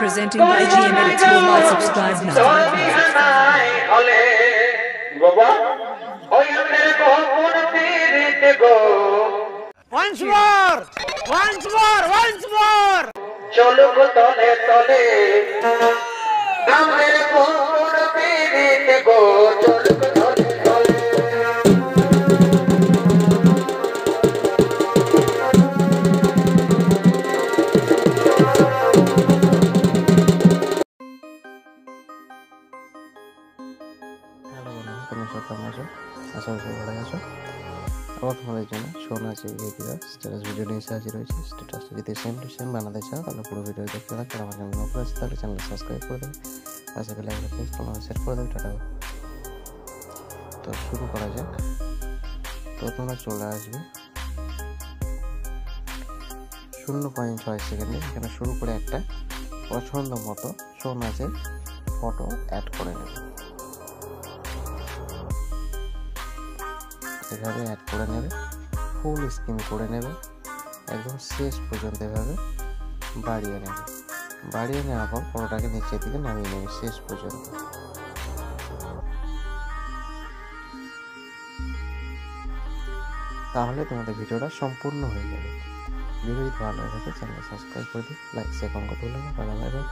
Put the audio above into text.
presenting by GM Edits Worldwide. Subscribe now. Once more! Once more! Once more! চলো তলে তলে আমার কোন পীড়িত গো চলো তলে তলে হ্যালো বন্ধুরা, তোমরা সব কেমন আছো? আশা করি ভালো আছো। আবার তোমাদের জন্য শোনা আছে স্ট্যাটাস ভিডিও নিয়ে এসে হাজির হয়েছে। স্ট্যাটাসটা যদি সেম টু সেম বানাতে চাও তাহলে পুরো ভিডিও দেখতে থাকো। আমার চ্যানেল নতুন আছে তাহলে চ্যানেল সাবস্ক্রাইব করে দেবে, পাশে বেল আইকনটা প্রেস করে সেট করে দেবে। টাটা। তো শুরু করা যাক। তো তোমরা চলে আসবে 0.6 সেকেন্ডে। এখানে শুরু করে একটা পছন্দ মতো শো নাচের ফটো অ্যাড করে নেবে। এভাবে অ্যাড করে নেবে, ফুল স্ক্রিন করে নেবে, একদম শেষ পর্যন্ত এভাবে বাড়িয়ে নেবে। বাড়িয়ে নেওয়ার পর ফটোটাকে নিচের দিকে নামিয়ে নেবে শেষ পর্যন্ত। তাহলে তোমাদের ভিডিওটা সম্পূর্ণ হয়ে যাবে। ভিডিও যদি ভালো লাগে চ্যানেল সাবস্ক্রাইব করে দিই, লাইক শেয়ার কমেন্ট করতে ভুলো না। Bye bye.